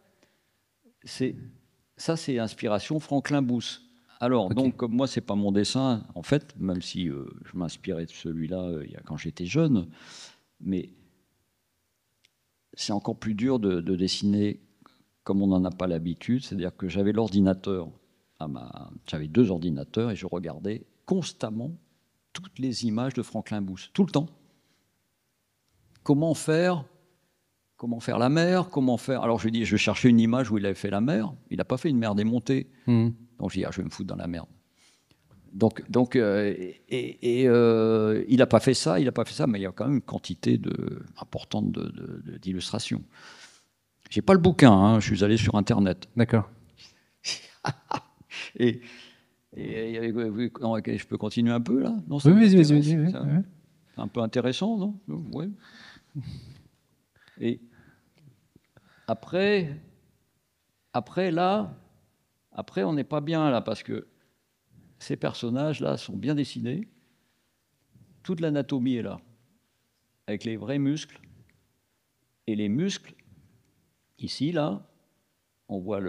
ça, c'est inspiration Franklin Booth. Alors, okay. Donc, comme moi, c'est pas mon dessin, en fait, même si je m'inspirais de celui-là quand j'étais jeune, mais c'est encore plus dur de dessiner comme on n'en a pas l'habitude. C'est-à-dire que j'avais l'ordinateur, j'avais 2 ordinateurs et je regardais constamment toutes les images de Franklin Booth, tout le temps. Comment faire la mer, Alors je cherchais une image où il avait fait la mer. Il n'a pas fait une mer démontée. Donc je dis, je vais me foutre dans la merde. Donc il n'a pas fait ça, mais il y a quand même une quantité importante d'illustrations. J'ai pas le bouquin, je suis allé sur Internet. D'accord. et je peux continuer un peu là ? Non, oui, vas-y. C'est un peu intéressant, non ? Oui. Et après, on n'est pas bien là, parce que ces personnages-là sont bien dessinés. Toute l'anatomie est là, avec les vrais muscles. Et les muscles, ici, là, on voit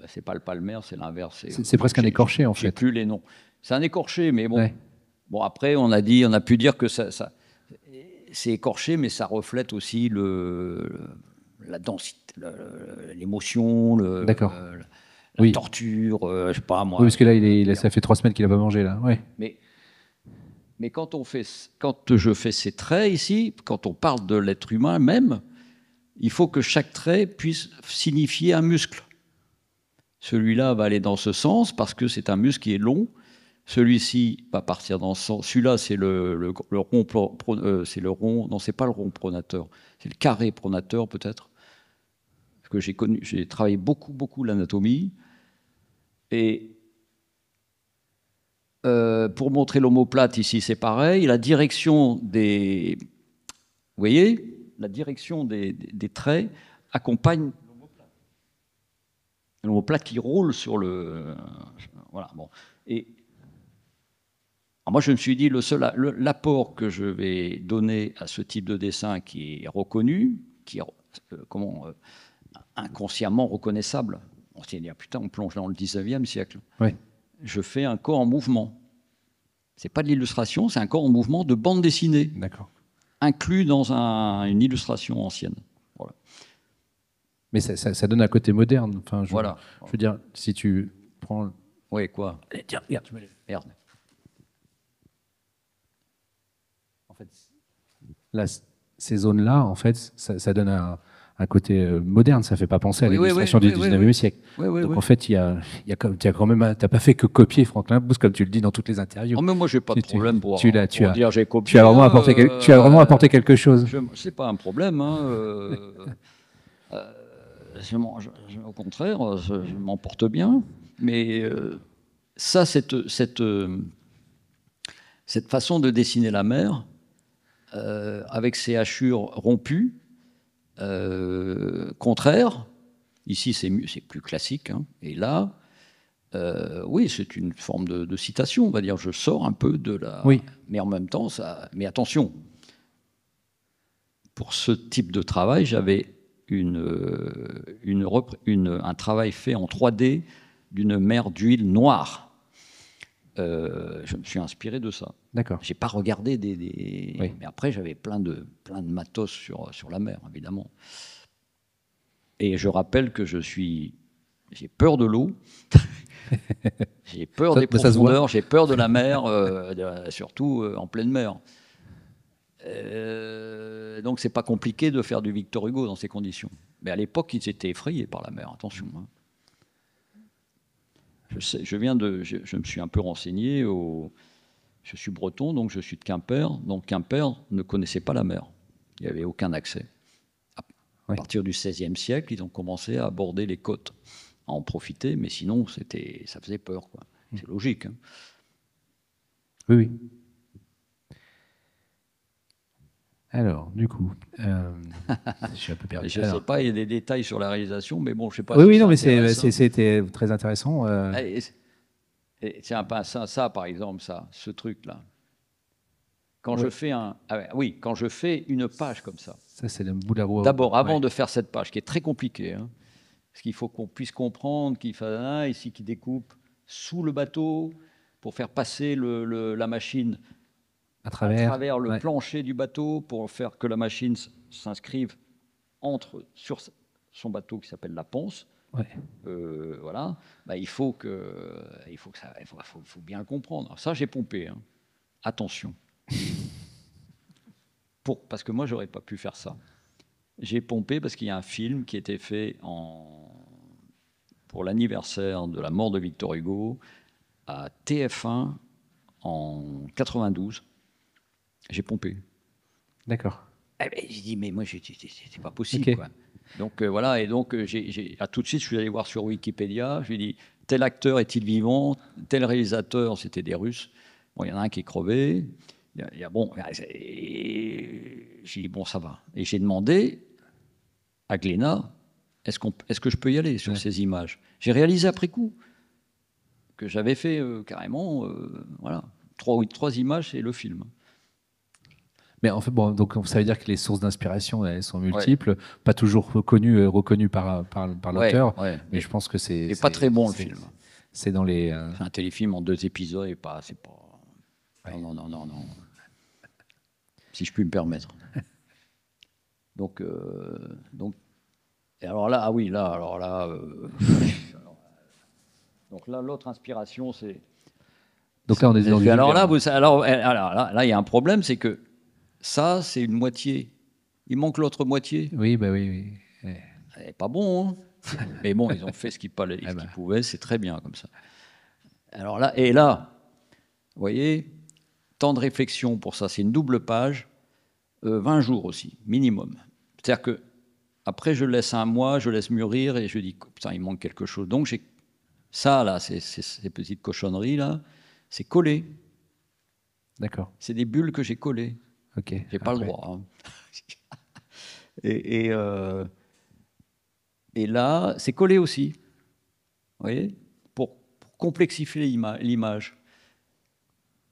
c'est pas le palmaire, c'est l'inverse. C'est presque un écorché, en fait. Je ne sais plus les noms. C'est un écorché, mais bon. Ouais. Bon, après, on a pu dire que ça c'est écorché, mais ça reflète aussi la densité, l'émotion, la torture, je sais pas moi. Oui, parce que là, ça fait 3 semaines qu'il n'a pas mangé, là. Ouais. Mais quand je fais ces traits ici, quand on parle de l'être humain même, il faut que chaque trait puisse signifier un muscle. Celui-là va aller dans ce sens parce que c'est un muscle qui est long. Celui-ci va partir dans ce sens. Celui-là, c'est le rond, c'est le rond. Non, c'est pas le rond pronateur. C'est le carré pronateur, peut-être. Parce que j'ai travaillé beaucoup l'anatomie. Et pour montrer l'omoplate, ici, c'est pareil. La direction des... Vous voyez ? la direction des traits accompagne l'omoplate qui roule sur le... Voilà, bon. Et alors moi, je me suis dit, l'apport que je vais donner à ce type de dessin qui est reconnu, qui est inconsciemment reconnaissable, on s'est dit, ah, putain, on plonge dans le 19e siècle. Oui. Je fais un corps en mouvement. Ce n'est pas de l'illustration, c'est un corps en mouvement de bande dessinée. D'accord. Inclus dans une illustration ancienne. Voilà. Mais ça donne un côté moderne. Enfin, voilà. Je veux dire, si tu prends... Oui, quoi? Allez, tiens, regarde, tu me lèves. Merde. En fait, là, ces zones-là, en fait, ça donne un côté moderne. Ça ne fait pas penser à l'illustration du 19e siècle. Donc, en fait, tu n'as pas fait que copier Franklin Booth, comme tu le dis dans toutes les interviews. Oh, mais moi, je n'ai pas de problème pour dire j'ai copié. Tu as vraiment apporté quelque chose. Ce n'est pas un problème. Hein, au contraire, je m'en porte bien. Mais ça, cette façon de dessiner la mer, avec ses hachures rompues, contraires, ici c'est plus classique, hein, et là, oui, c'est une forme de citation, on va dire, je sors un peu de la... Oui. Mais en même temps, mais attention, pour ce type de travail, j'avais un travail fait en 3D d'une mer d'huile noire. Je me suis inspiré de ça. D'accord. J'ai pas regardé Oui. Mais après, j'avais plein de matos sur la mer, évidemment. Et je rappelle que j'ai peur de l'eau, j'ai peur des profondeurs, j'ai peur de la mer, surtout en pleine mer. Donc, c'est pas compliqué de faire du Victor Hugo dans ces conditions. Mais à l'époque, ils étaient effrayés par la mer, attention. Hein. Je me suis un peu renseigné. Je suis breton, donc je suis de Quimper. Donc Quimper ne connaissait pas la mer. Il n'y avait aucun accès. À partir du XVIe siècle, ils ont commencé à aborder les côtes, à en profiter, mais sinon, ça faisait peur, quoi. C'est logique. Hein. Oui, oui. Alors, du coup, je suis un peu perdu. Je ne sais pas, il y a des détails sur la réalisation, mais bon, je ne sais pas. Oui, non, mais c'était très intéressant. C'est un peu ça, par exemple, ce truc-là. Quand je fais quand je fais une page comme ça. Ça, c'est le bout de la roue. D'abord, avant de faire cette page, qui est très compliquée, hein, parce qu'il faut qu'on puisse comprendre qu'il fait ici qui découpe sous le bateau pour faire passer la machine à travers le plancher du bateau pour faire que la machine s'inscrive sur son bateau qui s'appelle la ponce. Ouais. Voilà. Bah, il faut bien le comprendre. Ça, j'ai pompé. Hein. Attention. Parce que moi, j'aurais pas pu faire ça. J'ai pompé parce qu'il y a un film qui était fait pour l'anniversaire de la mort de Victor Hugo à TF1 en 92. J'ai pompé. D'accord. J'ai dit, mais moi, c'est pas possible. Okay. Quoi. Donc voilà, et donc tout de suite, je suis allé voir sur Wikipédia. Je lui ai dit, tel acteur est-il vivant? Tel réalisateur, c'était des Russes. Bon, il y en a un qui est crevé. J'ai dit, bon, ça va. Et j'ai demandé à Glénat, est-ce que je peux y aller sur ces images? J'ai réalisé après coup que j'avais fait carrément, voilà, trois images et le film. Mais en fait, bon, donc ça veut dire que les sources d'inspiration, elles sont multiples, pas toujours reconnues par l'auteur, mais je pense que c'est pas très bon le film. C'est dans les. C'est un téléfilm en 2 épisodes et c'est pas. Non. Si je puis me permettre. Donc, et alors là, donc là, l'autre inspiration, c'est. Donc là, on est dans là, il y a un problème, c'est que ça, c'est une moitié. Il manque l'autre moitié. Oui, bah oui. C'est pas bon, hein. Mais bon, ils ont fait ce qu'ils pouvaient, c'est très bien comme ça. Alors là, vous voyez, temps de réflexion pour ça, c'est une double page, 20 jours aussi, minimum. C'est-à-dire que après, je laisse un mois, je laisse mûrir et je dis, putain, il manque quelque chose. Donc, ça, là, ces petites cochonneries, là, c'est collé. D'accord. C'est des bulles que j'ai collées. Ok. J'ai pas le droit. Hein. Et, et, euh, et là, c'est collé aussi, vous voyez, pour complexifier l'image.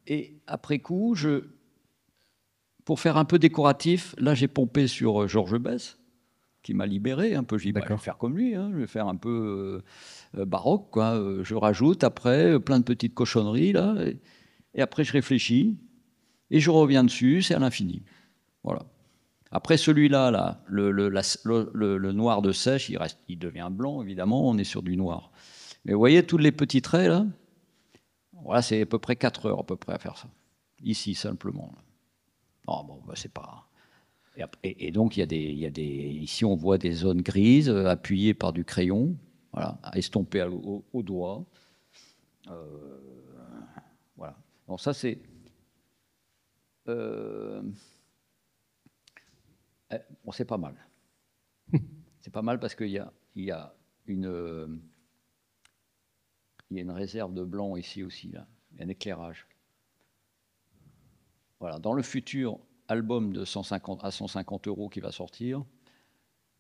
Et après coup, pour faire un peu décoratif, là, j'ai pompé sur Georges Besse, qui m'a libéré un peu. J'ai dit, bah, je vais faire comme lui, hein, je vais faire un peu baroque, quoi. Je rajoute après plein de petites cochonneries, là, et après, je réfléchis, et je reviens dessus, c'est à l'infini. Voilà. Après celui-là, là, le noir de sèche, il devient blanc, évidemment, on est sur du noir. Mais vous voyez, tous les petits traits, là, voilà, c'est à peu près 4 heures à peu près à faire ça. Ici, simplement. Oh, bon, bah, c'est pas... Et donc, ici, on voit des zones grises appuyées par du crayon, voilà, estompées au doigt. Voilà. Donc ça, c'est... bon, c'est pas mal. C'est pas mal parce qu'il y a une réserve de blanc ici aussi, là. Il y a un éclairage. Voilà. Dans le futur album de 150 à 150 € qui va sortir,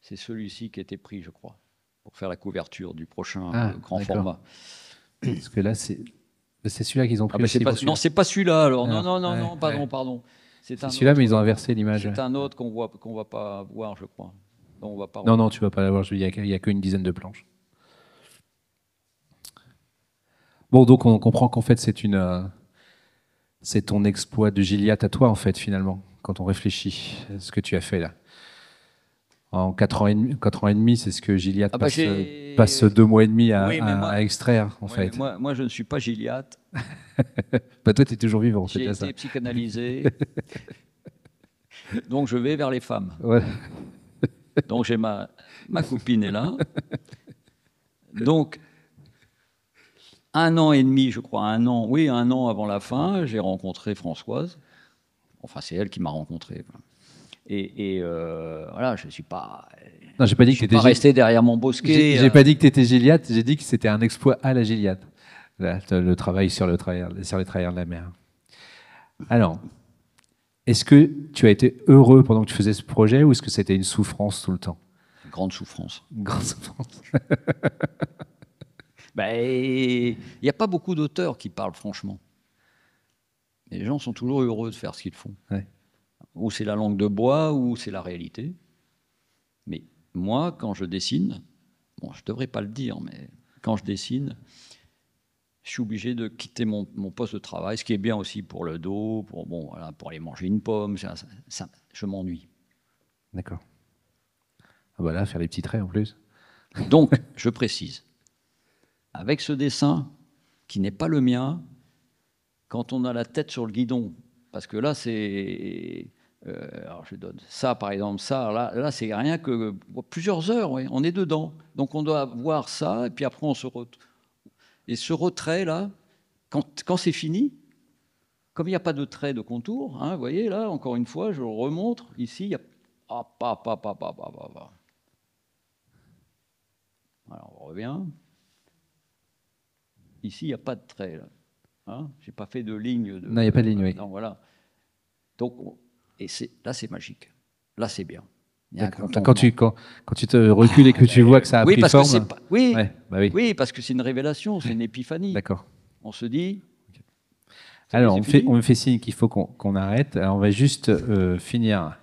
c'est celui-ci qui a été pris, je crois, pour faire la couverture du prochain grand format. Parce que là, c'est celui-là qu'ils ont pris aussi. Non, c'est pas celui-là, alors. Alors, non, pardon. C'est celui-là, mais ils ont inversé l'image. C'est un autre qu'on va pas voir, je crois. Donc on va pas non, tu vas pas l'avoir, il y a qu'une dizaine de planches. Bon, donc on comprend qu'en fait, c'est ton exploit de Gilliatt à toi, en fait, finalement, quand on réfléchit à ce que tu as fait là. En 4 ans et demi, c'est ce que Gilliatt passe 2 mois et demi à extraire, en fait. Moi, je ne suis pas Gilliatt. Bah, toi, tu es toujours vivant. J'ai été psychanalysé. Donc, je vais vers les femmes. Ouais. Donc, j'ai ma copine est là. Donc, 1 an et demi, je crois, 1 an avant la fin, j'ai rencontré Françoise. Enfin, c'est elle qui m'a rencontré. Et voilà, je ne suis pas... Non, j'ai pas dit que tu étais resté derrière mon bosquet. J'ai pas dit que tu étais Gilliatt, j'ai dit que c'était un exploit à la Gilliatt. Là, le travail sur les travailleurs de la mer. Alors, est-ce que tu as été heureux pendant que tu faisais ce projet ou est-ce que c'était une souffrance tout le temps? Une grande souffrance. Une grande souffrance. Il n'y a pas beaucoup d'auteurs qui parlent franchement. Les gens sont toujours heureux de faire ce qu'ils font. Ouais. Ou c'est la langue de bois, ou c'est la réalité. Mais moi, quand je dessine, bon, je ne devrais pas le dire, mais quand je dessine, je suis obligé de quitter mon poste de travail, ce qui est bien aussi pour le dos, pour aller manger une pomme, je m'ennuie. D'accord. Ah bah là, faire les petits traits en plus. Donc, je précise, avec ce dessin, qui n'est pas le mien, quand on a la tête sur le guidon, parce que là, c'est... alors je donne ça, par exemple, ça, là c'est rien que plusieurs heures, ouais, on est dedans. Donc on doit voir ça, et puis après on se retrouve. Et ce retrait, là, quand c'est fini, comme il n'y a pas de trait de contour, hein, vous voyez, là, encore une fois, je le remontre, ici, il y a... Alors on revient. Ici, il n'y a pas de trait, là. Hein, je n'ai pas fait de ligne. Non, il n'y a pas de ligne, oui. Non, voilà. Donc, là, c'est magique. Là, c'est bien. Quand tu te recules et que tu vois que ça a pris forme. Oui, parce que c'est une révélation, c'est une épiphanie. D'accord. On se dit. Alors, on me fait signe qu'il faut qu'on arrête. Alors, on va juste finir.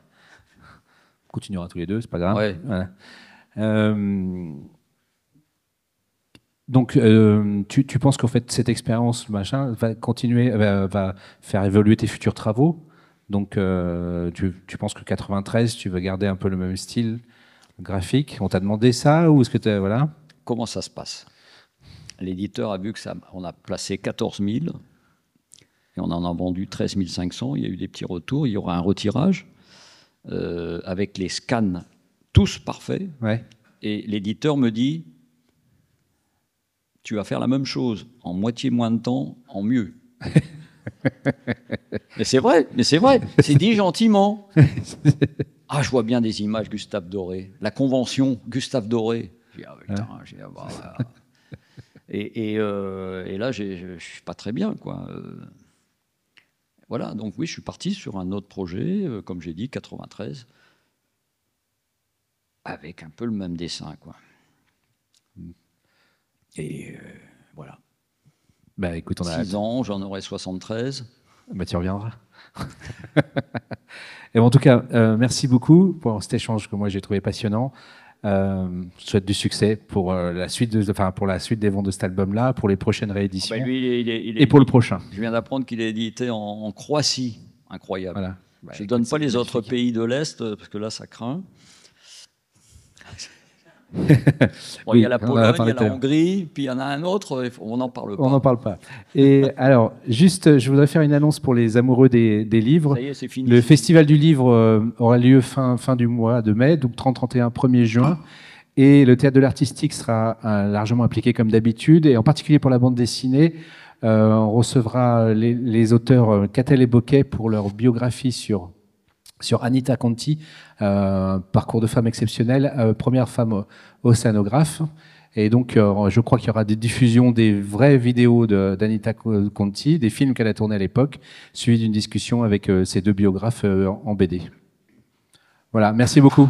On continuera tous les deux, c'est pas grave. Ouais. Voilà. Donc, tu penses qu'en fait, cette expérience va continuer, va faire évoluer tes futurs travaux. Donc, tu penses que 93, tu veux garder un peu le même style graphique. On t'a demandé ça ou est-ce que voilà? Comment ça se passe? L'éditeur a vu que on a placé 14 000 et on en a vendu 13 500. Il y a eu des petits retours. Il y aura un retirage avec les scans tous parfaits. Ouais. Et l'éditeur me dit, tu vas faire la même chose en moitié moins de temps, en mieux. Mais c'est vrai, c'est dit gentiment. Ah, je vois bien des images Gustave Doré, la convention Gustave Doré. Et là, je suis pas très bien, quoi. Voilà, donc oui, je suis parti sur un autre projet, comme j'ai dit, 93. avec un peu le même dessin, quoi. Et voilà. Bah, écoute, on a 6 ans, j'en aurai 73. Bah, tu reviendras. Et bon, en tout cas, merci beaucoup pour cet échange que moi j'ai trouvé passionnant. Je souhaite du succès pour la suite pour la suite des ventes de cet album-là, pour les prochaines rééditions, Lui, et pour le prochain. Je viens d'apprendre qu'il est édité en Croatie. Incroyable. Voilà. Bah, je ne donne pas les autres pays de l'Est, parce que là, ça craint. Bon, Oui, il y a la Pologne, il y a la tout à l'heure. Hongrie, puis il y en a un autre, on n'en parle pas. On n'en parle pas. Et alors, juste, je voudrais faire une annonce pour les amoureux des livres. Ça y est, c'est fini. Le Festival du Livre aura lieu fin du mois de mai, donc 30-31, 1er juin. Et le Théâtre de l'Artistique sera largement impliqué comme d'habitude. Et en particulier pour la bande dessinée, on recevra les auteurs Catel et Bocquet pour leur biographie sur Anita Conti, parcours de femme exceptionnelle, première femme océanographe. Et donc, je crois qu'il y aura des diffusions des vraies vidéos d'Anita Conti, des films qu'elle a tournés à l'époque, suivi d'une discussion avec ces deux biographes en BD. Voilà, merci beaucoup.